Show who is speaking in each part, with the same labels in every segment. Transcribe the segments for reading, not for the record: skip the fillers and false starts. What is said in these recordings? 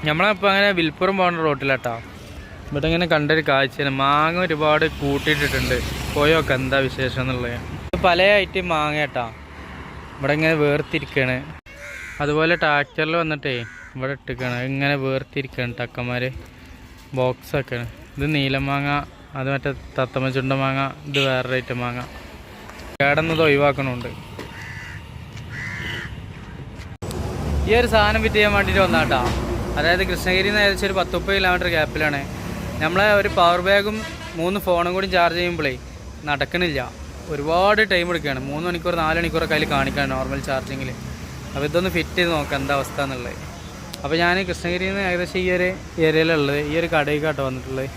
Speaker 1: നമ്മളിപ്പോൾ അങ്ങനെ വിൽപ്പുറം പോകുന്ന റോട്ടിലാട്ടോ. ഇവിടെ ഇങ്ങനെ കണ്ടൊരു കാഴ്ചയാണ്, മാങ്ങ ഒരുപാട് കൂട്ടിയിട്ടിട്ടുണ്ട്. പോയൊക്കെ എന്താ വിശേഷം എന്നുള്ളത്. പല ഐറ്റം മാങ്ങ കേട്ടോ ഇവിടെ ഇങ്ങനെ വേർതിരിക്കുകയാണ്. അതുപോലെ ട്രാക്ടറിൽ വന്നിട്ടേ ഇവിടെ ഇട്ടിരിക്കുകയാണ്, ഇങ്ങനെ വേർതിരിക്കുകയാണ് ടക്കന്മാർ. ബോക്സൊക്കെയാണ്. ഇത് നീലമാങ്ങ, അത് മറ്റേ തത്തമ്മ ചുണ്ട മാങ്ങ, ഇത് വേറൊരു ഐറ്റം മാങ്ങ. കേടന്നത് ഒഴിവാക്കണമുണ്ട്. ഈ ഒരു സാധനം ഫിറ്റ് ചെയ്യാൻ വേണ്ടിയിട്ട് വന്നാട്ടാ. അതായത് കൃഷ്ണഗിരിയിൽ നിന്ന് ഏകദേശം ഒരു 10-30 കിലോമീറ്റർ ഗ്യാപ്പിലാണ്. നമ്മളെ ഒരു പവർ ബാഗും 3 ഫോണും കൂടി ചാർജ് ചെയ്യുമ്പോഴേ നടക്കണില്ല, ഒരുപാട് ടൈം എടുക്കുകയാണ്. 3 മണിക്കൂർ 4 മണിക്കൂറൊക്കെ അതിൽ കാണിക്കുകയാണ് നോർമൽ ചാർജിങ്ങിൽ. അപ്പോൾ ഇതൊന്ന് ഫിറ്റ് ചെയ്ത് നോക്കാം എന്താ അവസ്ഥ എന്നുള്ളത്. അപ്പോൾ ഞാൻ കൃഷ്ണഗിരിയിൽ നിന്ന് ഏകദേശം ഈ ഒരു ഏരിയയിലുള്ളത്, ഈ ഒരു കടയിലേക്കാട്ടോ വന്നിട്ടുള്ളത്.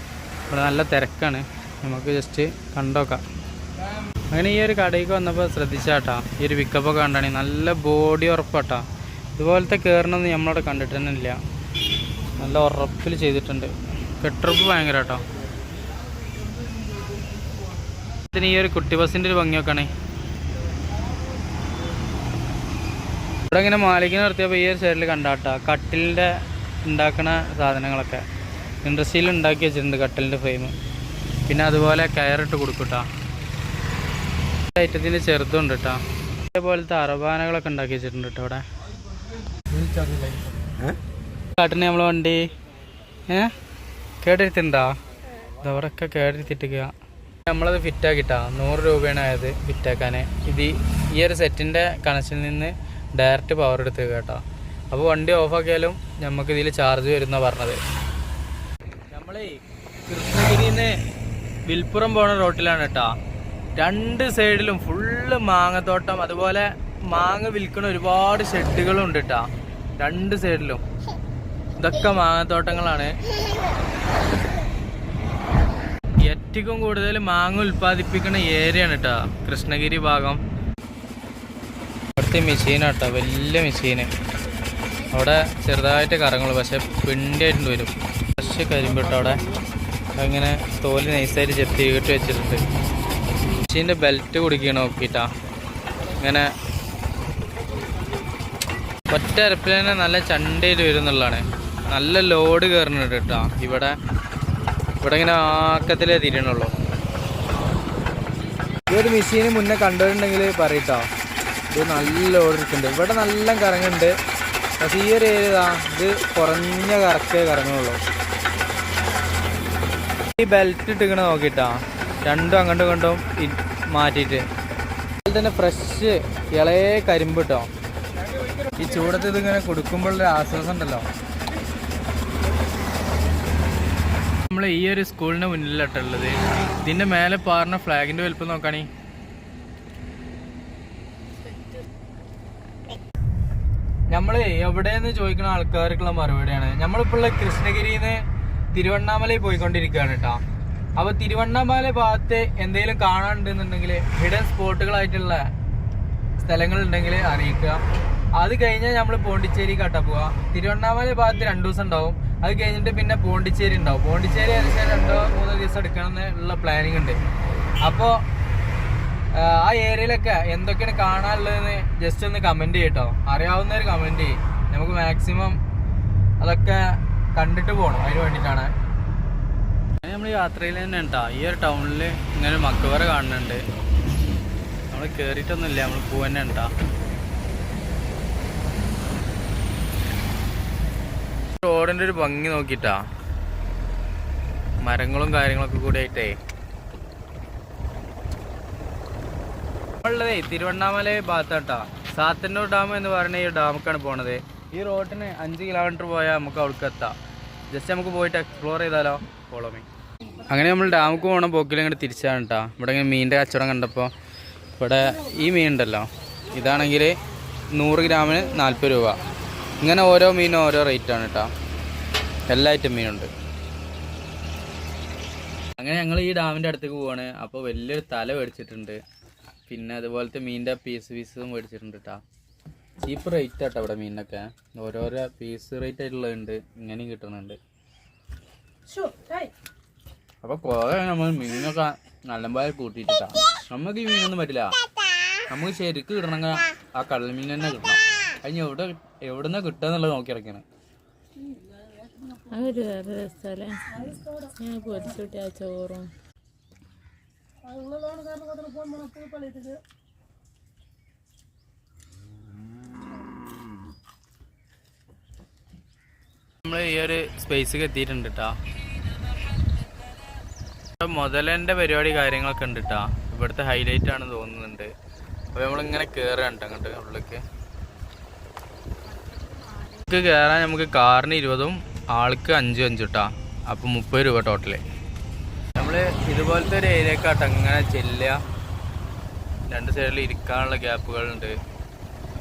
Speaker 1: ഇവിടെ നല്ല തിരക്കാണ്, നമുക്ക് ജസ്റ്റ് കണ്ടോക്കാം. അങ്ങനെ ഈ ഒരു കടയിലേക്ക് വന്നപ്പോൾ ശ്രദ്ധിച്ചാട്ടാ, ഈ ഒരു പിക്കപ്പൊക്കെ കണ്ടാണ് നല്ല ബോഡി ഉറപ്പാട്ടാ. ഇതുപോലത്തെ കയറണമെന്ന് നമ്മളവിടെ കണ്ടിട്ട് തന്നെ ഇല്ല, നല്ല ഉറപ്പിൽ ചെയ്തിട്ടുണ്ട്. കെട്ടുറപ്പ് ഭയങ്കര കേട്ടോ. ഇതിന് ഈ ഒരു കുട്ടി ബസ്സിൻ്റെ ഒരു ഭംഗി നോക്കണേ. ഇവിടെ ഇങ്ങനെ മാലിന്യം നിർത്തിയപ്പോൾ ഈ ഒരു സൈഡിൽ കണ്ടാട്ടാ കട്ടിലിൻ്റെ ഉണ്ടാക്കുന്ന സാധനങ്ങളൊക്കെ ഇൻഡസ്ട്രിയിൽ ഉണ്ടാക്കി വെച്ചിട്ടുണ്ട്. കട്ടിലിൻ്റെ ഫ്രെയിം, പിന്നെ അതുപോലെ കയറിട്ട് കൊടുക്കൂട്ടാ. ഐറ്റത്തിൻ്റെ ചെറുതുണ്ട് കേട്ടോ. അതേപോലത്തെ അറബാനകളൊക്കെ ഉണ്ടാക്കി വെച്ചിട്ടുണ്ട് കേട്ടോ ഇവിടെ. കാട്ടിന് നമ്മളെ വണ്ടി കേടെടുത്തിട്ടുണ്ടോ? ഇതവരൊക്കെ കേടെടുത്തിട്ടിരിക്കുക. നമ്മളത് ഫിറ്റാക്കിട്ടാ 100 രൂപയാണ് ആയത് ഫിറ്റാക്കാൻ. ഇത് ഈ ഒരു സെറ്റിൻ്റെ കണക്ഷനിൽ നിന്ന് ഡയറക്റ്റ് പവർ എടുത്ത് കേട്ടോ. അപ്പോൾ വണ്ടി ഓഫാക്കിയാലും നമുക്ക് ഇതിൽ ചാർജ് വരുന്ന പറഞ്ഞത്. നമ്മളേ കൃഷ്ണഗിരിയിൽ നിന്ന് വിൽപ്പുറം പോകുന്ന റോട്ടിലാണ് കേട്ടോ. 2 സൈഡിലും ഫുള്ള് മാങ്ങത്തോട്ടം, അതുപോലെ മാങ്ങ വിൽക്കുന്ന ഒരുപാട് ഷെഡുകളും ഉണ്ട് കേട്ടോ. 2 സൈഡിലും ഇതൊക്കെ മാങ്ങത്തോട്ടങ്ങളാണ്. ഏറ്റവും കൂടുതൽ മാങ്ങ ഉൽപ്പാദിപ്പിക്കുന്ന ഏരിയയാണ് കേട്ടോ കൃഷ്ണഗിരി ഭാഗം. ഇവിടുത്തെ മെഷീനാട്ടോ, വലിയ മെഷീന്. അവിടെ ചെറുതായിട്ട് കറങ്ങുള്ളൂ, പക്ഷെ പിണ്ടിയായിട്ടുണ്ട് വരും. ഫ്രഷ് കരിമ്പ് കേട്ടോ അവിടെ. അങ്ങനെ തോല് നൈസായിട്ട് ചെത്തിയിട്ട് വെച്ചിട്ടുണ്ട്. മെഷീൻ്റെ ബെൽറ്റ് കുടിക്കണം നോക്കിയിട്ടാ. ഇങ്ങനെ ഒറ്റ അരപ്പിൽ തന്നെ നല്ല ചണ്ടയിൽ വരുന്നുള്ളതാണ്. നല്ല ലോഡ് കയറുന്നുണ്ട് കേട്ടോ. ഇവിടെ ഇങ്ങനെ ആക്കത്തിലേ തിരിയണുള്ളൂ. ഈ ഒരു മെഷീന് മുന്നേ കണ്ടിട്ടുണ്ടെങ്കിൽ പറയട്ടോ, ഇത് നല്ല ലോഡ് ഇരിക്കുന്നുണ്ട്. ഇവിടെ നല്ല കറങ്ങുന്നുണ്ട്, പക്ഷേ ഈ ഒരു ഏരിയ ഇത് കുറഞ്ഞ കറക്കേ കറങ്ങുള്ളൂ. ഈ ബെൽറ്റ് ഇട്ടിങ്ങനെ നോക്കിയിട്ടാ, രണ്ടും അങ്ങോട്ടും ഇങ്ങോട്ടും മാറ്റിയിട്ട്. അതുപോലെ തന്നെ ഫ്രഷ് ഇളയ കരിമ്പ് കേട്ടോ. ഈ ചൂടത്ത് ഇതിങ്ങനെ കൊടുക്കുമ്പോഴൊരു ആശ്വാസം ഉണ്ടല്ലോ. നമ്മൾ ഈ ഒരു സ്കൂളിൻ്റെ മുന്നിലാട്ടുള്ളത്. ഇതിൻ്റെ മേലെ പാറുന്ന ഫ്ലാഗിൻ്റെ വലുപ്പം നോക്കാണീ. നമ്മൾ എവിടെയെന്ന് ചോദിക്കുന്ന ആൾക്കാർക്കുള്ള മറുപടിയാണ്. നമ്മളിപ്പോൾ ഉള്ള കൃഷ്ണഗിരിയിൽ നിന്ന് തിരുവണ്ണാമലയിൽ പോയിക്കൊണ്ടിരിക്കുകയാണ് കേട്ടോ. അപ്പോൾ തിരുവണ്ണാമല ഭാഗത്ത് എന്തെങ്കിലും കാണാനുണ്ടെന്നുണ്ടെങ്കിൽ ഹിഡൻ സ്പോട്ടുകളായിട്ടുള്ള സ്ഥലങ്ങളുണ്ടെങ്കിൽ അറിയിക്കുക. അത് കഴിഞ്ഞാൽ നമ്മൾ പോണ്ടിച്ചേരി കാട്ടാ പോവുക. തിരുവണ്ണാമല ഭാഗത്ത് 2 ദിവസം ഉണ്ടാവും. അത് കഴിഞ്ഞിട്ട് പിന്നെ പോണ്ടിച്ചേരി ഉണ്ടാവും. പോണ്ടിച്ചേരി ഏകദേശം 2-3 ദിവസം എടുക്കണമെന്നുള്ള പ്ലാനിങ് ഉണ്ട്. അപ്പോൾ ആ ഏരിയയിലൊക്കെ എന്തൊക്കെയാണ് കാണാനുള്ളതെന്ന് ജസ്റ്റ് ഒന്ന് കമൻറ്റ് ചെയ്യട്ടോ. അറിയാവുന്നവർ കമൻറ്റ് ചെയ്യും. നമുക്ക് മാക്സിമം അതൊക്കെ കണ്ടിട്ട് പോകണം, അതിന് വേണ്ടിയിട്ടാണ്. നമ്മൾ യാത്രയിൽ തന്നെ കേട്ടോ. ഈ ഒരു ടൗണിൽ ഇങ്ങനെ മക്കവറ കാണുന്നുണ്ട്. നമ്മൾ കയറിയിട്ടൊന്നുമില്ല, നമ്മൾ പോവന്നെ ഉണ്ടാ. റോഡിൻ്റെ ഒരു ഭംഗി നോക്കിയിട്ടാ, മരങ്ങളും കാര്യങ്ങളൊക്കെ കൂടി ആയിട്ടേ. ഉള്ളതേ തിരുവണ്ണാമല ഭാഗത്താട്ടാ. സാത്തന്നൂർ ഡാം എന്ന് പറയുന്ന ഈ ഡാമൊക്കെയാണ് പോണത്. ഈ റോഡിന് 5 കിലോമീറ്റർ പോയാൽ നമുക്ക് അവിടേക്ക് എത്താം. ജസ്റ്റ് നമുക്ക് പോയിട്ട് എക്സ്പ്ലോർ ചെയ്താലോ? Follow me. അങ്ങനെ നമ്മൾ ഡാമുക്ക് പോകണം പോക്കിൽ ഇങ്ങോട്ട് തിരിച്ചാണ് കേട്ടോ. ഇവിടെ ഇങ്ങനെ മീനിൻ്റെ കച്ചവടം കണ്ടപ്പോൾ ഇവിടെ ഈ മീൻ ഉണ്ടല്ലോ, ഇതാണെങ്കിൽ 100 ഗ്രാമിന് 40 രൂപ. ഇങ്ങനെ ഓരോ മീനും ഓരോ റേറ്റാണ് കേട്ടോ. എല്ലാ ഐറ്റം മീനുണ്ട്. അങ്ങനെ ഞങ്ങൾ ഈ ഡാമിൻ്റെ അടുത്തേക്ക് പോവാണ്. അപ്പോൾ വലിയൊരു തല മേടിച്ചിട്ടുണ്ട്, പിന്നെ അതുപോലത്തെ മീനിൻ്റെ പീസും മേടിച്ചിട്ടുണ്ട് കേട്ടോ. ചീപ്പ് റേറ്റ് ആട്ടോ ഇവിടെ മീനിനൊക്കെ. ഓരോരോ പീസ് റേറ്റ് ആയിട്ടുള്ളതുണ്ട്, ഇങ്ങനെയും കിട്ടുന്നുണ്ട്. അപ്പോൾ കുറേ നമ്മൾ മീനൊക്കെ നല്ലപോലെ കൂട്ടിയിട്ടാ. നമുക്ക് ഈ മീനൊന്നും പറ്റില്ല. നമുക്ക് ശരിക്കും കിട്ടണമെങ്കിൽ ആ കടൽ മീൻ തന്നെ കിട്ടണം. അതിന് എവിടെ നിന്നാണ് കിട്ടുക എന്നുള്ളത് നോക്കി ഇറക്കണം.
Speaker 2: അതൊരു വേറെ രസമല്ലേ? ഞാൻ പൊരിച്ചുവിട്ട ആ ചോറും
Speaker 1: നമ്മൾ ഈ ഒരു സ്പേസിൽ എത്തിയിട്ടുണ്ട് കേട്ടോ. മുതലൻ്റെ പരിപാടി കാര്യങ്ങളൊക്കെ ഉണ്ട് കേട്ടോ. ഇവിടുത്തെ ഹൈലൈറ്റ് ആണ് തോന്നുന്നുണ്ട്. അപ്പോൾ നമ്മളിങ്ങനെ കയറുകയാണ് കേട്ടോ അങ്ങോട്ട് ഉള്ളിലേക്ക്. കയറാൻ നമുക്ക് കാറിന് 20 ആൾക്ക് 5 കേട്ടോ. അപ്പോൾ 30 രൂപ ടോട്ടല്. നമ്മൾ ഇതുപോലത്തെ ഒരു ഏരിയക്കാട്ടോ അങ്ങനെ ചെല്ലുക. 2 സൈഡിൽ ഇരിക്കാനുള്ള ഗ്യാപ്പുകളുണ്ട്.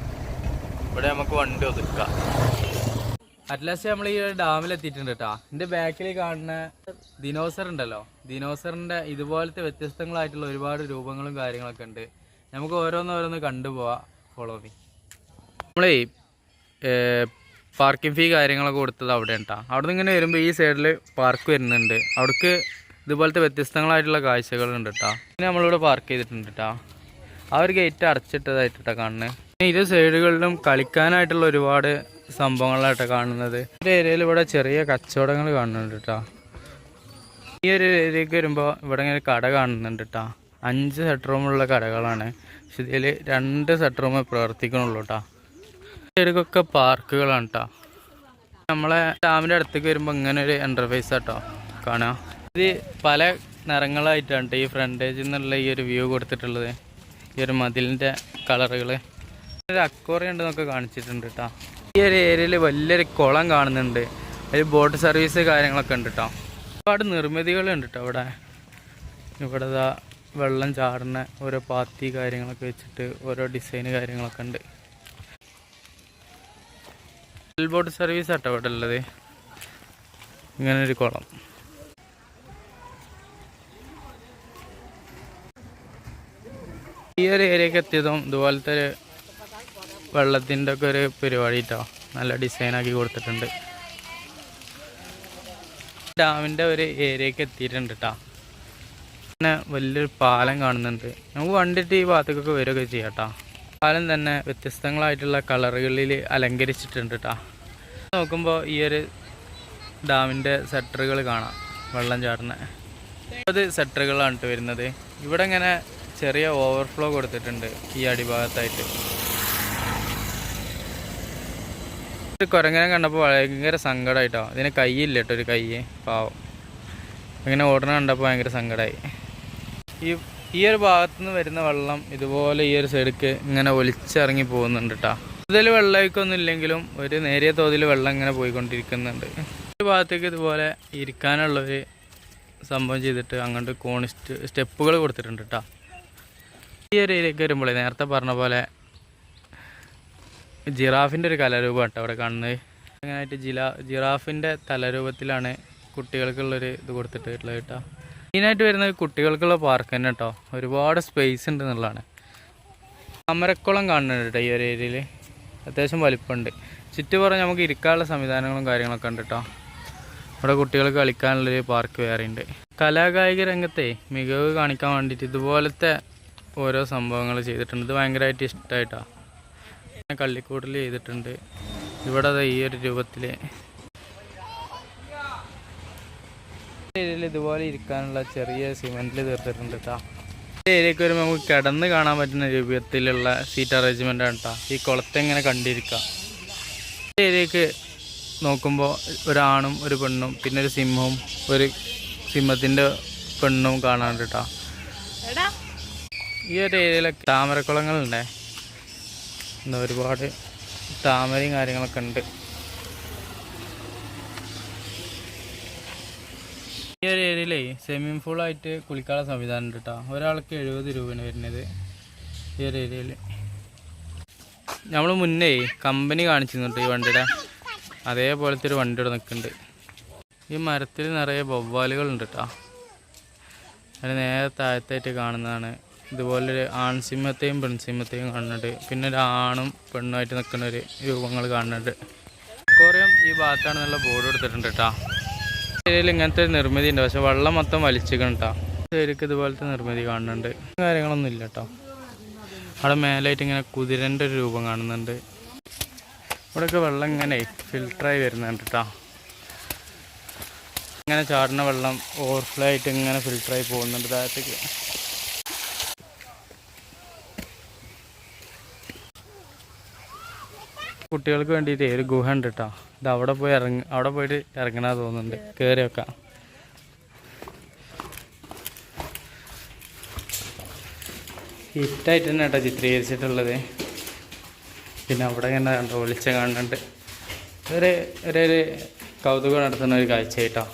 Speaker 1: ഇവിടെ നമുക്ക് വണ്ടി ഒതുക്കാം. അറ്റ്ലാസ്റ്റ് നമ്മൾ ഈ ഡാമിലെത്തിയിട്ടുണ്ട് കേട്ടോ. എൻ്റെ ബാക്കിൽ കാണുന്ന ദിനോസർ ഉണ്ടല്ലോ, ദിനോസറിൻ്റെ ഇതുപോലത്തെ വ്യത്യസ്തങ്ങളായിട്ടുള്ള ഒരുപാട് രൂപങ്ങളും കാര്യങ്ങളൊക്കെ ഉണ്ട്. നമുക്ക് ഓരോന്നോരോന്ന് കണ്ടുപോവാം. Follow me. നമ്മളേ പാർക്കിംഗ് ഫീ കാര്യങ്ങളൊക്കെ കൊടുത്തത് അവിടെ കേട്ടോ. അവിടെ നിന്ന് ഇങ്ങനെ വരുമ്പോൾ ഈ സൈഡിൽ പാർക്ക് വരുന്നുണ്ട്. അവിടേക്ക് ഇതുപോലത്തെ വ്യത്യസ്തങ്ങളായിട്ടുള്ള കാഴ്ചകളുണ്ട് കേട്ടോ. പിന്നെ നമ്മളിവിടെ പാർക്ക് ചെയ്തിട്ടുണ്ട് കേട്ടോ. ആ ഒരു ഗേറ്റ് അടച്ചിട്ടതായിട്ടാ കാണുന്നത്. പിന്നെ ഇരു സൈഡുകളിലും കളിക്കാനായിട്ടുള്ള ഒരുപാട് സംഭവങ്ങളായിട്ടാണ് കാണുന്നത്. ഒരു ഏരിയയിൽ ഇവിടെ ചെറിയ കച്ചവടങ്ങൾ കാണുന്നുണ്ട് കേട്ടോ. ഈ ഒരു ഏരിയക്ക് വരുമ്പോൾ ഇവിടെ ഇങ്ങനെ കട കാണുന്നുണ്ട് കേട്ടോ. 5 സെറ്റ് റൂമുള്ള കടകളാണ്. പക്ഷെ ഇതിൽ 2 സെറ്റ് റൂമേ പ്രവർത്തിക്കണുള്ളൂ കേട്ടോ. ഇടയ്ക്കൊക്കെ പാർക്കുകളാണ് കേട്ടോ. നമ്മളെ ഡാമിൻ്റെ അടുത്തേക്ക് വരുമ്പോൾ ഇങ്ങനെ ഒരു എൻ്റർഫേസ് കേട്ടോ കാണാം. ഇത് പല നിറങ്ങളായിട്ടാണ് ഈ ഫ്രണ്ടേജിൽ നിന്നുള്ള ഈ ഒരു വ്യൂ കൊടുത്തിട്ടുള്ളത്. ഈ ഒരു മതിലിൻ്റെ കളറുകൾ. ഒരു അക്വേറിയം ഉണ്ടെന്നൊക്കെ കാണിച്ചിട്ടുണ്ട് കേട്ടോ. ഈ ഒരു ഏരിയയിൽ വലിയൊരു കുളം കാണുന്നുണ്ട്. അതിൽ ബോട്ട് സർവീസ് കാര്യങ്ങളൊക്കെ ഉണ്ട് കേട്ടോ. ഒരുപാട് നിർമ്മിതികളുണ്ട് കേട്ടോ ഇവിടെ. ഇവിടെ വെള്ളം ചാടുന്ന ഓരോ പാത്തി കാര്യങ്ങളൊക്കെ വെച്ചിട്ട് ഓരോ ഡിസൈന് കാര്യങ്ങളൊക്കെ ഉണ്ട്. ബോട്ട് സർവീസ് ആട്ടോ ഇവിടെ ഉള്ളത്. ഇങ്ങനൊരു കുളം. ഈ ഒരു ഏരിയക്ക് എത്തിയതും ഇതുപോലത്തെ ഒരു വെള്ളത്തിൻ്റെ ഒക്കെ ഒരു പരിപാടി കേട്ടോ. നല്ല ഡിസൈനാക്കി കൊടുത്തിട്ടുണ്ട്. ഡാമിൻ്റെ ഒരു ഏരിയക്ക് എത്തിയിട്ടുണ്ട് കേട്ടോ. പിന്നെ വലിയൊരു പാലം കാണുന്നുണ്ട്. നമുക്ക് വണ്ടിയിട്ട് ഈ ഭാഗത്തേക്കൊക്കെ വരികയൊക്കെ ചെയ്യാം കേട്ടോ. പാലം തന്നെ വ്യത്യസ്തങ്ങളായിട്ടുള്ള കളറുകളിൽ അലങ്കരിച്ചിട്ടുണ്ട് കേട്ടോ. നോക്കുമ്പോൾ ഈ ഒരു ഡാമിൻ്റെ സെറ്ററുകൾ കാണാം. വെള്ളം ചാടുന്ന 30 സെറ്ററുകളാണ് വരുന്നത്. ഇവിടെ ഇങ്ങനെ ചെറിയ ഓവർഫ്ലോ കൊടുത്തിട്ടുണ്ട് ഈ അടിഭാഗത്തായിട്ട്. ഒരു കുരങ്ങനെ കണ്ടപ്പോൾ ഭയങ്കര സങ്കടമായിട്ടോ. ഇതിന് കൈയില്ല കേട്ടോ, ഒരു കൈ പാവം. ഇങ്ങനെ ഓടണ കണ്ടപ്പോൾ ഭയങ്കര സങ്കടമായി. ഈ ഒരു ഭാഗത്തുനിന്ന് വരുന്ന വെള്ളം ഇതുപോലെ ഈ ഒരു സൈഡിലേക്ക് ഇങ്ങനെ ഒലിച്ചിറങ്ങി പോകുന്നുണ്ട് കേട്ടോ. കൂടുതൽ വെള്ളമൊന്നും ഇല്ലെങ്കിലും ഒരു നേരിയ തോതിൽ വെള്ളം ഇങ്ങനെ പോയിക്കൊണ്ടിരിക്കുന്നുണ്ട്. ഒരു ഭാഗത്തേക്ക് ഇതുപോലെ ഇരിക്കാനുള്ളൊരു സംഭവം ചെയ്തിട്ട് അങ്ങോട്ട് സ്റ്റെപ്പുകൾ കൊടുത്തിട്ടുണ്ട് കേട്ടോ. ഈ ഒരു ഏരിയക്ക് വരുമ്പോഴേ നേരത്തെ പറഞ്ഞ പോലെ ജിറാഫിൻ്റെ ഒരു കലാരൂപം കേട്ടോ അവിടെ കാണുന്നത്. അങ്ങനെയായിട്ട് ജിറാഫിൻ്റെ തലരൂപത്തിലാണ് കുട്ടികൾക്കുള്ളൊരു ഇത് കൊടുത്തിട്ടുള്ളത് കേട്ടോ. മെയിനായിട്ട് വരുന്നത് കുട്ടികൾക്കുള്ള പാർക്ക് തന്നെ കേട്ടോ. ഒരുപാട് സ്പേസ് ഉണ്ട് എന്നുള്ളതാണ്. അമരക്കുളം കാണുന്നുണ്ട് കേട്ടോ ഈ ഒരു ഏരിയയിൽ. അത്യാവശ്യം വലിപ്പമുണ്ട്. ചുറ്റുപുറം നമുക്ക് ഇരിക്കാനുള്ള സംവിധാനങ്ങളും കാര്യങ്ങളൊക്കെ ഉണ്ട് കേട്ടോ. ഇവിടെ കുട്ടികൾക്ക് കളിക്കാനുള്ളൊരു പാർക്ക് വേറെ ഉണ്ട്. കലാകായിക രംഗത്തെ മികവ് കാണിക്കാൻ വേണ്ടിയിട്ട് ഇതുപോലത്തെ ഓരോ സംഭവങ്ങൾ ചെയ്തിട്ടുണ്ട്. ഇത് ഭയങ്കരമായിട്ട് ഇഷ്ടമായിട്ടാണ്. കള്ളിക്കൂടിൽ ചെയ്തിട്ടുണ്ട്. ഇവിടെ ഈ ഒരു രൂപത്തിൽ ഏരിയയിൽ ഇതുപോലെ ഇരിക്കാനുള്ള ചെറിയ സിമെൻറ്റിൽ തീർത്തിട്ടുണ്ട് കേട്ടോ. ഈ ഏരിയക്ക് വരുമ്പോൾ നമുക്ക് കിടന്ന് കാണാൻ പറ്റുന്ന രൂപത്തിലുള്ള സീറ്റ് അറേഞ്ച്മെൻ്റ് ആണ് കേട്ടോ. ഈ കുളത്തെ ഇങ്ങനെ കണ്ടിരിക്കാം. ഈ ഏരിയക്ക് നോക്കുമ്പോൾ ഒരാണും ഒരു പെണ്ണും പിന്നെ ഒരു സിംഹവും ഒരു സിംഹത്തിൻ്റെ പെണ്ണും കാണാനുണ്ട് കേട്ടോ. ഈ ഒരു ഏരിയയിലൊക്കെ താമരക്കുളങ്ങളുണ്ടേ. ഒരുപാട് താമരയും കാര്യങ്ങളൊക്കെ ഉണ്ട്. ഈ ഒരു ഏരിയയിലേ സ്വിമ്മിംഗ് പൂളായിട്ട് കുളിക്കാനുള്ള സംവിധാനം ഉണ്ട് കേട്ടോ. ഒരാൾക്ക് 70 രൂപയാണ് വരുന്നത് ഈ ഒരു ഏരിയയിൽ. നമ്മൾ മുന്നേ കമ്പനി കാണിച്ചിരുന്നുണ്ട് ഈ വണ്ടിയുടെ. അതേപോലത്തെ ഒരു വണ്ടി ഇവിടെ നിൽക്കുന്നുണ്ട്. ഈ മരത്തിൽ നിറയെ വവ്വാലുകളുണ്ട് കേട്ടോ. അതിന് നേരെ താഴത്തായിട്ട് കാണുന്നതാണ്. ഇതുപോലൊരു ആൺസിംഹത്തെയും പെൺസിംഹത്തെയും കാണുന്നുണ്ട്. പിന്നെ ഒരു ആണും പെണ്ണുമായിട്ട് നിൽക്കുന്ന ഒരു രൂപങ്ങൾ കാണുന്നുണ്ട്. അക്വേറിയം ഈ ഭാഗത്താണ് നല്ല ബോർഡ് കൊടുത്തിട്ടുണ്ട് കേട്ടോ. ഏരിയയിൽ ഇങ്ങനത്തെ ഒരു നിർമ്മിതി ഉണ്ട്. പക്ഷെ വെള്ളം മൊത്തം വലിച്ചിക്കണം കേട്ടോ. ശരിക്കും ഇതുപോലത്തെ നിർമ്മിതി കാണുന്നുണ്ട്. കാര്യങ്ങളൊന്നും ഇല്ല കേട്ടോ. അവിടെ മേലായിട്ട് ഇങ്ങനെ കുതിരൻ്റെ ഒരു രൂപം കാണുന്നുണ്ട്. ഇവിടെയൊക്കെ വെള്ളം ഇങ്ങനെ ഫിൽട്ടറായി വരുന്നുണ്ട് കേട്ടോ. ഇങ്ങനെ ചാടുന്ന വെള്ളം ഓവർഫ്ലോ ആയിട്ട് ഇങ്ങനെ ഫിൽറ്ററായി പോകുന്നുണ്ട് താഴത്തേക്ക്. കുട്ടികൾക്ക് വേണ്ടിയിട്ട് ഒരു ഗുഹ ഉണ്ട് കേട്ടോ. ഇത് അവിടെ പോയിട്ട് ഇറങ്ങണ തോന്നുന്നുണ്ട്. കയറി വെക്കാം. ഹിറ്റായിട്ട് തന്നെ കേട്ടോ ചിത്രീകരിച്ചിട്ടുള്ളത്. പിന്നെ അവിടെ ഇങ്ങനെ കണ്ടോ വെളിച്ചം കാണുന്നുണ്ട്. ഒരു കൗതുകം നടത്തുന്ന ഒരു കാഴ്ചയായിട്ടോ.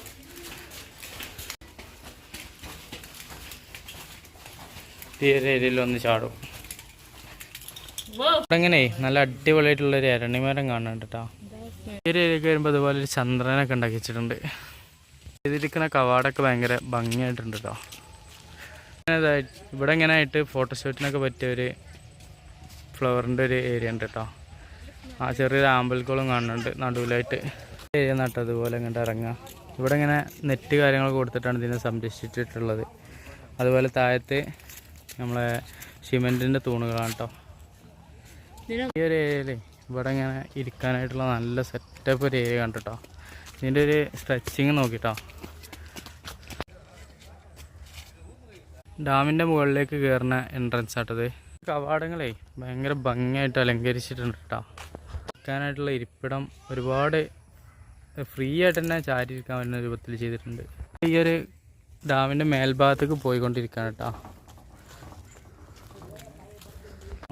Speaker 1: ഈ ഒരു ഏരിയയിൽ വന്ന് ചാടും. ഇവിടെ ഇങ്ങനെ നല്ല അടിപൊളിയായിട്ടുള്ളൊരു ഇരണിമരം കാണുന്നുണ്ട് കേട്ടോ. ഈ ഒരു ഏരിയക്ക് വരുമ്പോൾ അതുപോലെ ഒരു ചന്ദ്രനൊക്കെ ഉണ്ടാക്കി വെച്ചിട്ടുണ്ട്. ഇതിരിക്കുന്ന കവാടൊക്കെ ഭയങ്കര ഭംഗിയായിട്ടുണ്ട് കേട്ടോ. ഇവിടെ ഇങ്ങനെ ആയിട്ട് ഫോട്ടോഷൂട്ടിനൊക്കെ പറ്റിയ ഒരു ഫ്ലവറിൻ്റെ ഒരു ഏരിയ ഉണ്ട് കേട്ടോ. ആ ചെറിയൊരു ആമ്പൽക്കുളം കാണുന്നുണ്ട് നടുവിലായിട്ട്. ഏരിയ നട്ടോ അതുപോലെ ഇങ്ങോട്ട് ഇറങ്ങുക. ഇവിടെ ഇങ്ങനെ നെറ്റ് കാര്യങ്ങളൊക്കെ കൊടുത്തിട്ടാണ് ഇതിനെ സംരക്ഷിച്ചിട്ടുള്ളത്. അതുപോലെ താഴത്ത് നമ്മളെ സിമെൻറ്റിൻ്റെ തൂണുകളാണ് കേട്ടോ. ഈ ഒരു ഏരിയയിൽ ഇവിടെ ഇങ്ങനെ ഇരിക്കാനായിട്ടുള്ള നല്ല സെറ്റപ്പ് ഒരു ഏരിയ കണ്ടിട്ടോ. ഇതിൻ്റെ ഒരു സ്ട്രെച്ചിങ് നോക്കിട്ടോ. ഡാമിൻ്റെ മുകളിലേക്ക് കയറുന്ന എൻട്രൻസ് ആട്ടത്. കവാടങ്ങളെ ഭയങ്കര ഭംഗിയായിട്ട് അലങ്കരിച്ചിട്ടുണ്ട് കേട്ടോ. ഇരിക്കാനായിട്ടുള്ള ഇരിപ്പിടം ഒരുപാട് ഫ്രീ ആയിട്ട് തന്നെ ചാരി ഇരിക്കാൻ പറ്റുന്ന രൂപത്തിൽ ചെയ്തിട്ടുണ്ട്. ഈ ഒരു ഡാമിൻ്റെ മേൽഭാഗത്തേക്ക് പോയിക്കൊണ്ടിരിക്കുകയാണ് കേട്ടോ.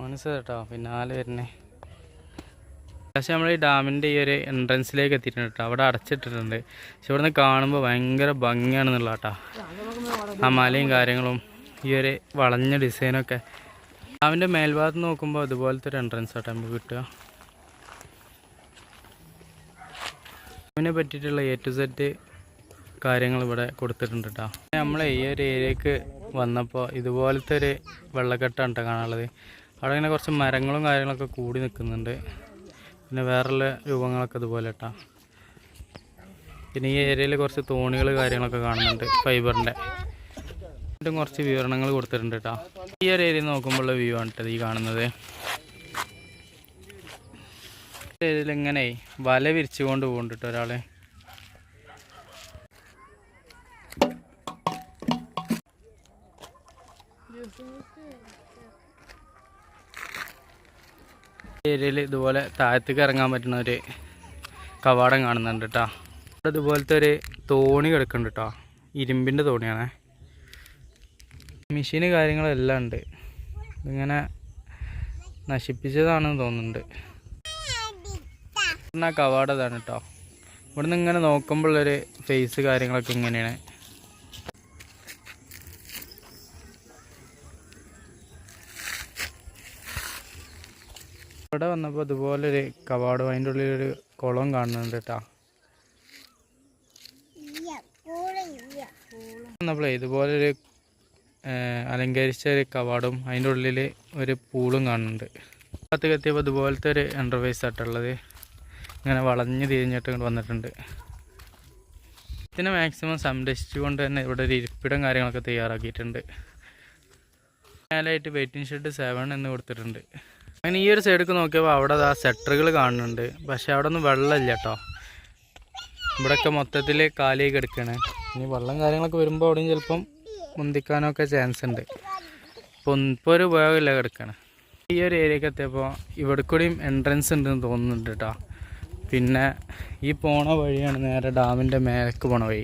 Speaker 1: മനസ്സിലായി കേട്ടോ പിന്നാലെ വരുന്നേ. പക്ഷേ നമ്മൾ ഈ ഡാമിൻ്റെ ഈ ഒരു എൻട്രൻസിലേക്ക് എത്തിയിട്ടുണ്ട് കേട്ടോ. അവിടെ അടച്ചിട്ടിട്ടുണ്ട്. പക്ഷെ ഇവിടെ നിന്ന് കാണുമ്പോൾ ഭയങ്കര ഭംഗിയാണെന്നുള്ള കേട്ടോ. ആ മലയും കാര്യങ്ങളും ഈ ഒരു വളഞ്ഞ ഡിസൈനൊക്കെ. ഡാമിൻ്റെ മേൽഭാഗത്ത് നോക്കുമ്പോൾ അതുപോലത്തെ ഒരു എൻട്രൻസ് ആട്ടോ നമുക്ക് കിട്ടുക. ഡാമിനെ പറ്റിയിട്ടുള്ള A to Z കാര്യങ്ങൾ ഇവിടെ കൊടുത്തിട്ടുണ്ട് കേട്ടോ. നമ്മൾ ഈ ഒരു ഏരിയക്ക് വന്നപ്പോൾ ഇതുപോലത്തെ ഒരു വെള്ളക്കെട്ടാണ് കേട്ടോ കാണാനുള്ളത്. അവിടെ ഇങ്ങനെ കുറച്ച് മരങ്ങളും കാര്യങ്ങളൊക്കെ കൂടി നിൽക്കുന്നുണ്ട്. പിന്നെ വേറെയുള്ള രൂപങ്ങളൊക്കെ ഇതുപോലെ കേട്ടോ. പിന്നെ ഈ ഏരിയയിൽ കുറച്ച് തോണികൾ കാര്യങ്ങളൊക്കെ കാണുന്നുണ്ട് ഫൈബറിൻ്റെ. വീണ്ടും കുറച്ച് വിവരണങ്ങൾ കൊടുത്തിട്ടുണ്ട് കേട്ടോ. ഈ ഒരു ഏരിയ നോക്കുമ്പോഴുള്ള വ്യൂ ആണ് കേട്ടോ ഈ കാണുന്നത്. ഏരിയയിൽ ഇങ്ങനെ വല വിരിച്ചുകൊണ്ട് പോകുന്നുണ്ട് കേട്ടോ ഒരാൾ. ഏരിയയിൽ ഇതുപോലെ താഴത്തേക്ക് ഇറങ്ങാൻ പറ്റുന്ന ഒരു കവാടം കാണുന്നുണ്ട് കേട്ടോ. ഇവിടെ ഇതുപോലത്തെ ഒരു തോണി കിടക്കുന്നുണ്ട് കേട്ടോ. ഇരുമ്പിൻ്റെ തോണിയാണേ. മെഷീന് കാര്യങ്ങളെല്ലാം ഉണ്ട്. ഇങ്ങനെ നശിപ്പിച്ചതാണെന്ന് തോന്നുന്നുണ്ട്. ആ കവാടം ഇതാണ് കേട്ടോ. ഇവിടെ നിന്ന് ഇങ്ങനെ നോക്കുമ്പോഴൊരു ഫേസ് കാര്യങ്ങളൊക്കെ ഇങ്ങനെയാണ്. ഇവിടെ വന്നപ്പോൾ ഇതുപോലൊരു കവാടം അതിൻ്റെ ഉള്ളിലൊരു കുളം കാണുന്നുണ്ട് കേട്ടോ. വന്നപ്പോഴേ ഇതുപോലൊരു അലങ്കരിച്ച ഒരു കവാടും അതിൻ്റെ ഉള്ളിൽ ഒരു പൂളും കാണുന്നുണ്ട്. ഭാഗത്തേക്ക് എത്തിയപ്പോൾ ഇതുപോലത്തെ ഒരു എൻ്റർവൈസ് ആയിട്ടുള്ളത് ഇങ്ങനെ വളഞ്ഞ് തിരിഞ്ഞിട്ട് ഇങ്ങോട്ട് വന്നിട്ടുണ്ട്. ഇതിനെ മാക്സിമം സംരക്ഷിച്ചുകൊണ്ട് തന്നെ ഇവിടെ ഒരു ഇരിപ്പിടം കാര്യങ്ങളൊക്കെ തയ്യാറാക്കിയിട്ടുണ്ട്. മേലായിട്ട് വെയിറ്റിംഗ് ഷെഡ് 7 എന്ന് കൊടുത്തിട്ടുണ്ട്. അങ്ങനെ ഈ ഒരു സൈഡിലേക്ക് നോക്കിയപ്പോൾ അവിടെ ആ സെറ്ററുകൾ കാണുന്നുണ്ട്. പക്ഷെ അവിടെ ഒന്നും വെള്ളമില്ല കേട്ടോ. ഇവിടെയൊക്കെ മൊത്തത്തിൽ കാലിയായി കിടക്കുകയാണ്. ഇനി വെള്ളം കാര്യങ്ങളൊക്കെ വരുമ്പോൾ അവിടെയും ചിലപ്പം മുന്തിക്കാനൊക്കെ ചാൻസ് ഉണ്ട്. ഇപ്പോൾ ഒരു ഉപയോഗമില്ല കിടക്കുകയാണ്. ഈ ഒരു ഏരിയക്ക് എത്തിയപ്പോൾ ഇവിടെ കൂടിയും എൻട്രൻസ് ഉണ്ടെന്ന് തോന്നുന്നുണ്ട് കേട്ടോ. പിന്നെ ഈ പോണ വഴിയാണ് നേരെ ഡാമിൻ്റെ മേലേക്ക് പോണ വഴി.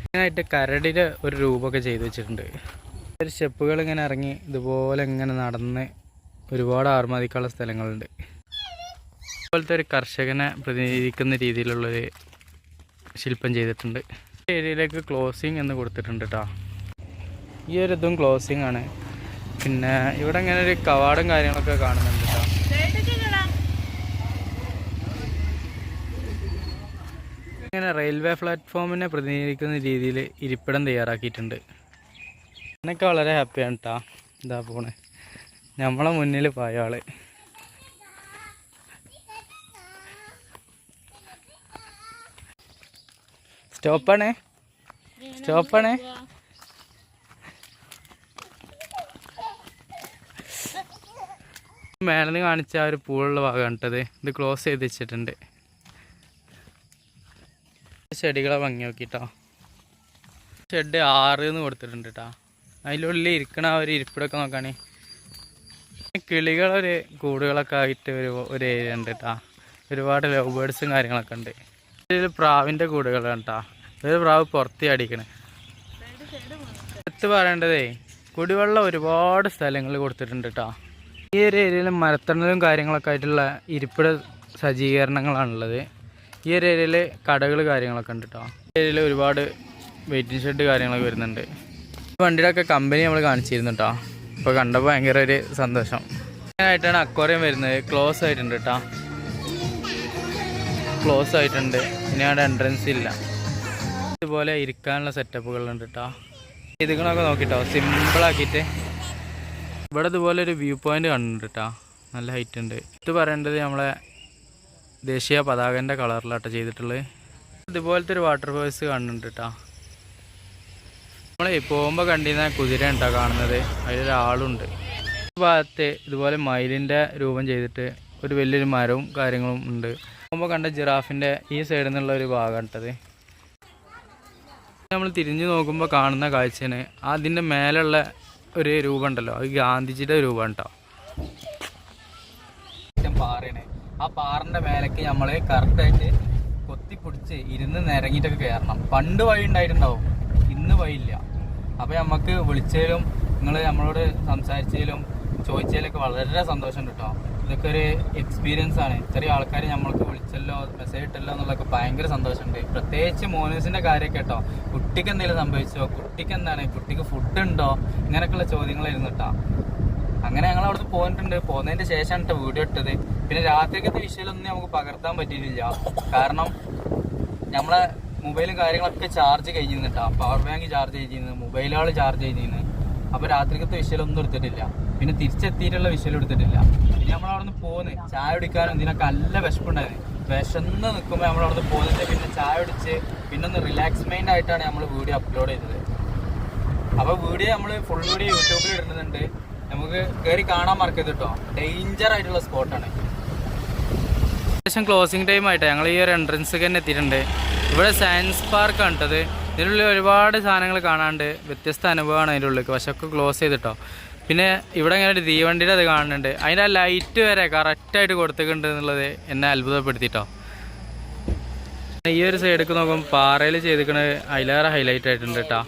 Speaker 1: ഇതിനായിട്ട് കരടിൻ്റെ ഒരു രൂപമൊക്കെ ചെയ്ത് വെച്ചിട്ടുണ്ട്. ഒരു സ്റ്റെപ്പുകൾ ഇങ്ങനെ ഇറങ്ങി ഇതുപോലെ ഇങ്ങനെ നടന്ന് ഒരുപാട് ആർമാദിക്കാനുള്ള സ്ഥലങ്ങളുണ്ട്. അതുപോലത്തെ ഒരു കർഷകനെ പ്രതിനിധീകരിക്കുന്ന രീതിയിലുള്ളൊരു ശില്പം ചെയ്തിട്ടുണ്ട്. ഈ ഏരിയയിലേക്ക് ക്ലോസിങ് എന്ന് കൊടുത്തിട്ടുണ്ട് കേട്ടോ. ഈ ഒരു ഇതും ക്ലോസിങ് ആണ്. പിന്നെ ഇവിടെ ഇങ്ങനെ ഒരു കവാടം കാര്യങ്ങളൊക്കെ കാണുന്നുണ്ട് കേട്ടോ. ഇങ്ങനെ റെയിൽവേ പ്ലാറ്റ്ഫോമിനെ പ്രതിനിധീകരിക്കുന്ന രീതിയിൽ ഇരിപ്പിടം തയ്യാറാക്കിയിട്ടുണ്ട്. എന്നൊക്കെ വളരെ ഹാപ്പിയാണ് കേട്ടോ. ഇതാ പോണേ നമ്മളെ മുന്നിൽ പോയ ആള്. സ്റ്റോപ്പാണേ മേലെന്ന് കാണിച്ച ആ ഒരു പൂളുള്ള ഭാഗമാണ് കേട്ടത്. ഇത് ക്ലോസ് ചെയ്ത് വെച്ചിട്ടുണ്ട്. ചെടികളെ ഭംഗി നോക്കിട്ടോ. ഷെഡ് 6 എന്ന് കൊടുത്തിട്ടുണ്ട് കേട്ടോ. അതിനുള്ളിൽ ഇരിക്കണ ആ ഒരു ഇരിപ്പിടൊക്കെ നോക്കുകയാണെങ്കിൽ കിളികളൊരു കൂടുകളൊക്കെ ആയിട്ട് ഒരു ഏരിയ ഉണ്ട് കേട്ടോ. ഒരുപാട് ലവ് ബേർഡ്സും കാര്യങ്ങളൊക്കെ ഉണ്ട്. ഇതിൽ പ്രാവിൻ്റെ കൂടുകളാണ് കേട്ടോ. ഒരു പ്രാവ് പുറത്ത് അടിക്കണേ. എടുത്ത് പറയേണ്ടതേ കുടിവെള്ളം ഒരുപാട് സ്ഥലങ്ങളിൽ കൊടുത്തിട്ടുണ്ട് കേട്ടോ. ഈ ഒരു ഏരിയയിൽ മരത്തണലും കാര്യങ്ങളൊക്കെ ആയിട്ടുള്ള ഇരിപ്പിട സജ്ജീകരണങ്ങളാണുള്ളത്. ഈ ഒരു ഏരിയയിൽ കടകൾ കാര്യങ്ങളൊക്കെ ഉണ്ട് കേട്ടോ. ഈ ഏരിയയിൽ ഒരുപാട് വെയിറ്റിംഗ് ഷെഡ് കാര്യങ്ങളൊക്കെ വരുന്നുണ്ട്. വണ്ടിയുടെ ഒക്കെ കമ്പനി നമ്മൾ കാണിച്ചിരുന്നു കേട്ടോ. ഇപ്പോൾ കണ്ടപ്പോൾ ഭയങ്കര ഒരു സന്തോഷം. ആയിട്ടാണ് അക്വേറിയം വരുന്നത്. ക്ലോസ് ആയിട്ടുണ്ട് കേട്ടോ. ക്ലോസ് ആയിട്ടുണ്ട്. ഇനി അവിടെ എൻട്രൻസ് ഇല്ല. ഇതുപോലെ ഇരിക്കാനുള്ള സെറ്റപ്പുകളുണ്ട് കേട്ടോ. ഇതുകളൊക്കെ നോക്കിട്ടോ സിമ്പിളാക്കിയിട്ട്. ഇവിടെ ഇതുപോലെ ഒരു വ്യൂ പോയിന്റ് കണ്ടിട്ടുണ്ട് കേട്ടോ. നല്ല ഹൈറ്റ് ഉണ്ട്. ഇത് പറയേണ്ടത് നമ്മളെ ദേശീയ പതാകൻ്റെ കളറിലാട്ടോ ചെയ്തിട്ടുള്ളത്. ഇതുപോലത്തെ ഒരു വാട്ടർഫോൾസ് കാണുന്നുണ്ട് കേട്ടോ. നമ്മളെ പോകുമ്പോൾ കണ്ടിരുന്ന കുതിര ഉണ്ടോ കാണുന്നത്. അതിലൊരാളുണ്ട്. ഈ ഭാഗത്ത് ഇതുപോലെ മയിലിൻ്റെ രൂപം ചെയ്തിട്ട് ഒരു വലിയൊരു മരവും കാര്യങ്ങളും ഉണ്ട്. പോകുമ്പോൾ കണ്ട ജിറാഫിൻ്റെ ഈ സൈഡിൽ നിന്നുള്ള ഒരു ഭാഗം ഇട്ടത്. നമ്മൾ തിരിഞ്ഞു നോക്കുമ്പോൾ കാണുന്ന കാഴ്ചയാണ് അതിൻ്റെ മേലുള്ള ഒരു രൂപം ഉണ്ടല്ലോ, അത് ഗാന്ധിജിയുടെ രൂപം കേട്ടോ. പാറയാണ്. ആ പാറിൻ്റെ മേലേക്ക് നമ്മൾ കറക്റ്റായിട്ട് കൊത്തിപ്പിടിച്ച് ഇരുന്ന് നിരങ്ങിയിട്ടൊക്കെ കയറണം. പണ്ട് വഴി ഉണ്ടായിട്ടുണ്ടാവും, ഇന്ന് വഴിയില്ല. അപ്പോൾ നമുക്ക് വിളിച്ചതിലും നിങ്ങൾ നമ്മളോട് സംസാരിച്ചതിലും ചോദിച്ചതിലൊക്കെ വളരെ സന്തോഷമുണ്ട് കേട്ടോ. ഇതൊക്കെ ഒരു എക്സ്പീരിയൻസ് ആണ്. ഇത്രയും ആൾക്കാർ നമ്മൾക്ക് വിളിച്ചല്ലോ മെസ്സേജ് ഇട്ടല്ലോ എന്നുള്ളതൊക്കെ ഭയങ്കര സന്തോഷമുണ്ട്. പ്രത്യേകിച്ച് മോനൂസിൻ്റെ കാര്യമൊക്കെ കേട്ടോ. കുട്ടിക്ക് എന്തെങ്കിലും സംഭവിച്ചോ, കുട്ടിക്ക് എന്താണ്, കുട്ടിക്ക് ഫുഡ് ഉണ്ടോ, ഇങ്ങനെയൊക്കെയുള്ള ചോദ്യങ്ങളായിരുന്നു കേട്ടോ. അങ്ങനെ ഞങ്ങൾ അവിടുന്ന് പോന്നിട്ടുണ്ട്. പോകുന്നതിൻ്റെ ശേഷമാണ് കേട്ടോ വീഡിയോ ഇട്ടത്. പിന്നെ രാത്രിക്കത്തെ വിഷയമൊന്നും നമുക്ക് പകർത്താൻ പറ്റിയിട്ടില്ല. കാരണം നമ്മളെ മൊബൈലും കാര്യങ്ങളൊക്കെ ചാർജ് കഴിഞ്ഞിരുന്നു കേട്ടോ. പവർ ബാങ്ക് ചാർജ് ചെയ്തിരുന്നു, മൊബൈലുകൾ ചാർജ് ചെയ്തിരുന്നു. അപ്പോൾ രാത്രിക്കത്തെ വിഷയമൊന്നും എടുത്തിട്ടില്ല. പിന്നെ തിരിച്ചെത്തിയിട്ടുള്ള വിഷയം എടുത്തിട്ടില്ല. പിന്നെ നമ്മളവിടെ നിന്ന് പോന്ന് ചായ കുടിക്കാനും ഇതിനൊക്കെ നല്ല വിശപ്പുണ്ടായിരുന്നു. വിശന്ന് നിൽക്കുമ്പോൾ നമ്മളവിടെ നിന്ന് പോകുന്നിട്ട് പിന്നെ ചായ കുടിച്ച് പിന്നെ ഒന്ന് റിലാക്സ് മൈൻഡ് ആയിട്ടാണ് നമ്മൾ വീഡിയോ അപ്ലോഡ് ചെയ്തത്. അപ്പോൾ വീഡിയോ നമ്മൾ ഫുൾ വീഡിയോ യൂട്യൂബിൽ ഇടുന്നുണ്ട്. നമുക്ക് കയറി കാണാൻ മറക്കരുത് കേട്ടോ. ഡേഞ്ചർ ആയിട്ടുള്ള സ്പോട്ടാണ്. ഏകദേശം ക്ലോസിങ് ടൈം ആയിട്ട് ഞങ്ങൾ ഈ ഒരു എൻട്രൻസ് തന്നെ എത്തിയിട്ടുണ്ട്. ഇവിടെ സയൻസ് പാർക്കാണ് കേട്ടത്. ഇതിനുള്ളിൽ ഒരുപാട് സാധനങ്ങൾ കാണാണ്ട് വ്യത്യസ്ത അനുഭവമാണ് അതിൻ്റെ ഉള്ളിൽ. പക്ഷെ ഒക്കെ ക്ലോസ് ചെയ്തിട്ടോ. പിന്നെ ഇവിടെ ഇങ്ങനെ ഒരു തീവണ്ടിയുടെ അത് കാണുന്നുണ്ട്. അതിൻ്റെ ആ ലൈറ്റ് വരെ കറക്റ്റായിട്ട് കൊടുത്തിട്ടുണ്ട് എന്നുള്ളത് എന്നെ അത്ഭുതപ്പെടുത്തിട്ടോ. ഈ ഒരു സൈഡിലേക്ക് നോക്കുമ്പോൾ പാറയിൽ ചെയ്തിരിക്കുന്നത് അതിലേറെ ഹൈലൈറ്റ് ആയിട്ടുണ്ട് കേട്ടോ.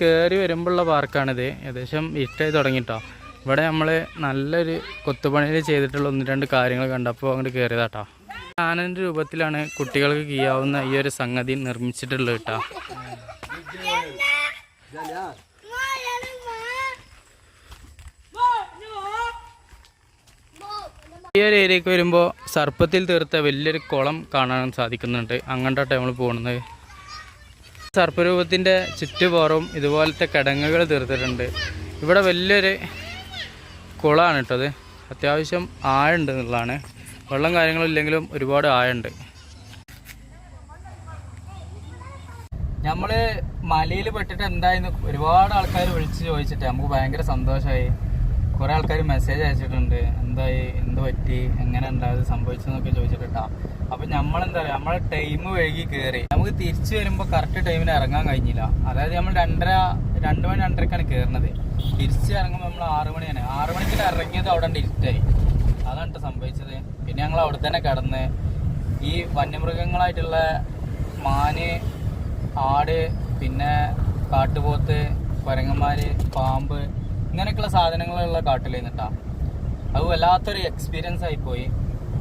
Speaker 1: കയറി വരുമ്പോഴുള്ള പാർക്കാണിത്. ഏകദേശം ഇഷ്ടായി തുടങ്ങിട്ടോ. ഇവിടെ നമ്മൾ നല്ലൊരു കൊത്തുപണിയിൽ ചെയ്തിട്ടുള്ള 1-2 കാര്യങ്ങൾ കണ്ടപ്പോൾ അങ്ങോട്ട് കയറിയതാട്ടോ. ആനൻ്റെ രൂപത്തിലാണ് കുട്ടികൾക്ക് ചെയ്യാവുന്ന ഈ ഒരു സംഗതി നിർമ്മിച്ചിട്ടുള്ളത് കേട്ടോ. ഈ ഒരു ഏരിയക്ക് വരുമ്പോൾ സർപ്പത്തിൽ തീർത്ത വലിയൊരു കുളം കാണാൻ സാധിക്കുന്നുണ്ട്. അങ്ങോട്ടാണ് നമ്മൾ പോകുന്നത്. സർപ്പരൂപത്തിൻ്റെ ചുറ്റുപുറവും ഇതുപോലത്തെ കിടങ്ങുകൾ തീർത്തിട്ടുണ്ട്. ഇവിടെ വലിയൊരു കുളമാണ് കേട്ടത്. അത്യാവശ്യം ആഴമുണ്ട് എന്നുള്ളതാണ്. വെള്ളം കാര്യങ്ങളില്ലെങ്കിലും ഒരുപാട് ആഴമുണ്ട്. നമ്മൾ മലയിൽ പെട്ടിട്ട് എന്തായിരുന്നു ഒരുപാട് ആൾക്കാർ വിളിച്ച് ചോദിച്ചിട്ട് നമുക്ക് ഭയങ്കര സന്തോഷമായി. കുറേ ആൾക്കാർ മെസ്സേജ് അയച്ചിട്ടുണ്ട്, എന്തായി, എന്ത് പറ്റി, എങ്ങനെ ഉണ്ടായത്, സംഭവിച്ചെന്നൊക്കെ ചോദിച്ചിട്ടാ. അപ്പം നമ്മളെന്താ പറയുക, നമ്മളെ ടൈം വൈകി കയറി. നമുക്ക് തിരിച്ചു വരുമ്പോൾ കറക്റ്റ് ടൈമിന് ഇറങ്ങാൻ കഴിഞ്ഞില്ല. അതായത് നമ്മൾ 2 മണി 2:30ക്കാണ് കയറുന്നത്. തിരിച്ച് ഇറങ്ങുമ്പോൾ നമ്മൾ 6 മണിയാണ്. 6 മണിക്ക് ഇറങ്ങിയത് അവിടെ ഇരുട്ടായി. അതാണ് സംഭവിച്ചത്. പിന്നെ ഞങ്ങൾ അവിടെ തന്നെ കിടന്ന് ഈ വന്യമൃഗങ്ങളായിട്ടുള്ള മാന്, ആട്, പിന്നെ കാട്ടുപോത്ത്, കുരങ്ങന്മാർ, പാമ്പ്, ഇങ്ങനെയൊക്കെയുള്ള സാധനങ്ങളുള്ള കാട്ടിൽ നിന്നിട്ടാ. അത് വല്ലാത്തൊരു എക്സ്പീരിയൻസ് ആയിപ്പോയി.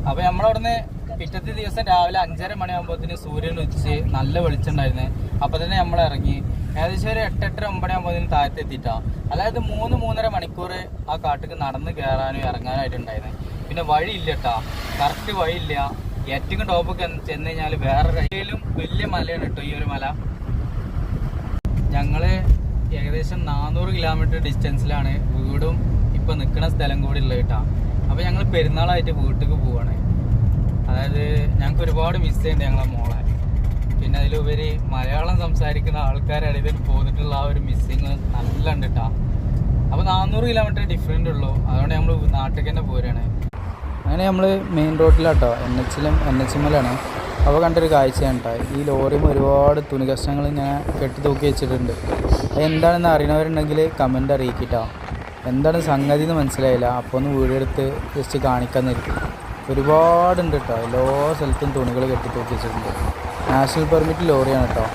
Speaker 1: അപ്പോൾ നമ്മളവിടുന്ന് പിറ്റത്തെ ദിവസം രാവിലെ 5:30 മണിയാകുമ്പോഴത്തേന് സൂര്യൻ ഉദിച്ച് നല്ല വെളിച്ചുണ്ടായിരുന്നു. അപ്പോൾ തന്നെ നമ്മൾ ഇറങ്ങി. ഏകദേശം ഒരു 8-8:30 9 ആകുമ്പോഴത്തേന് താഴത്തെത്തിയിട്ടാ. അതായത് 3-3.5 മണിക്കൂർ ആ കാട്ടിക്ക് നടന്ന് കയറാനും ഇറങ്ങാനായിട്ടുണ്ടായിരുന്നു. പിന്നെ വഴിയില്ല കേട്ടോ, കറക്റ്റ് വഴിയില്ല. ഏറ്റവും ടോപ്പൊക്കെ ചെന്ന് കഴിഞ്ഞാൽ വേറെ കയ്യിലും വലിയ മലയാണ് കേട്ടോ ഈ ഒരു മല. ഞങ്ങൾ ഏകദേശം 400 കിലോമീറ്റർ ഡിസ്റ്റൻസിലാണ് വീടും ഇപ്പം നിൽക്കുന്ന സ്ഥലം കൂടി ഉള്ളത് കേട്ടോ. അപ്പോൾ ഞങ്ങൾ പെരുന്നാളായിട്ട് വീട്ടിലേക്ക് പോവാണ്. അതായത് ഞങ്ങൾക്ക് ഒരുപാട് മിസ് ചെയ്യുന്നുണ്ട് ഞങ്ങളെ മോളെ. പിന്നെ അതിലുപരി മലയാളം സംസാരിക്കുന്ന ആൾക്കാരുടെ ഇതിൽ പോന്നിട്ടുള്ള ആ ഒരു മിസ്സിങ് നല്ല ഉണ്ട് കേട്ടോ. അപ്പോൾ 400 കിലോമീറ്റർ ഡിഫറൻറ്റ് ഉള്ളൂ. അതുകൊണ്ട് നമ്മൾ നാട്ടിലേക്ക് തന്നെ പോരുകയാണ്. അങ്ങനെ നമ്മൾ മെയിൻ റോഡിലാട്ടോ, NH-ലാണ്. അപ്പോൾ കണ്ടൊരു കാഴ്ചയാണ് കേട്ടോ. ഈ ലോറിയും ഒരുപാട് തുണി കഷ്ണങ്ങൾ ഇങ്ങനെ കെട്ടി തൂക്കി വെച്ചിട്ടുണ്ട്. അത് എന്താണെന്ന് അറിയണവരുണ്ടെങ്കിൽ കമൻ്റ് അറിയിക്കിട്ടോ. എന്താണ് സംഗതി എന്ന് മനസ്സിലായില്ല. അപ്പോൾ ഒന്ന് വീഡിയോ എടുത്ത് ജസ്റ്റ് കാണിക്കാൻ നിർത്തി. ഒരുപാടുണ്ട് കേട്ടോ. എല്ലാ സ്ഥലത്തും തുണികൾ കെട്ടി തൂക്കി വെച്ചിട്ടുണ്ട്. നാഷണൽ പെർമിറ്റ് ലോറിയാണ് കേട്ടോ.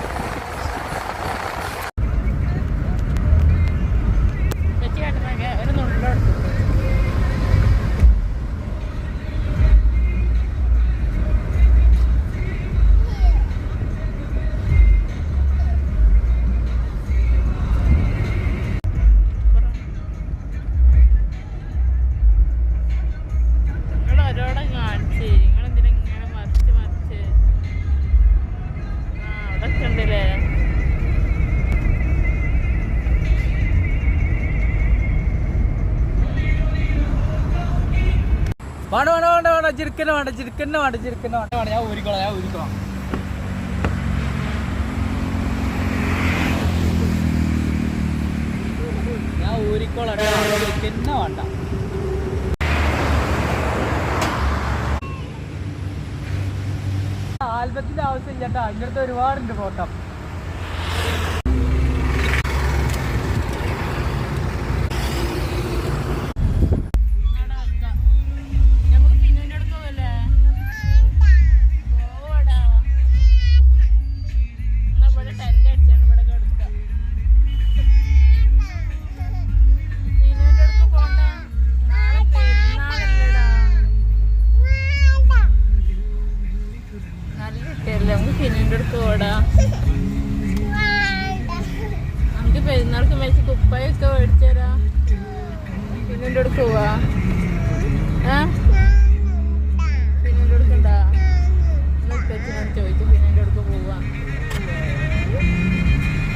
Speaker 1: വേണ്ട ചിരിക്കന്നെ വേണ്ട ഞാൻ ഊരിക്കോളാം ചിരിക്കന്നെ വേണ്ട. ആൽബത്തിന്റെ ആവശ്യമില്ല കേട്ടോ. ഇങ്ങനത്തെ ഒരുപാടുണ്ട് ഫോട്ടോ. നമുക്ക് പെരുന്നാൾക്ക് മേടിച്ച് കുപ്പായൊക്കെ മേടിച്ചരാ. പിന്നെൻ്റെ അടുത്ത് പോവാ. പിന്നെൻ്റെ അടുക്കണ്ടാ ചോദിച്ചു. പിന്നെൻ്റെ അടുത്ത്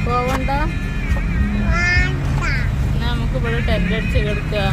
Speaker 1: പോവണ്ട. നമുക്ക് ഇവിടെ ടെൻ്റ് അടിച്ച് കിടക്കുക.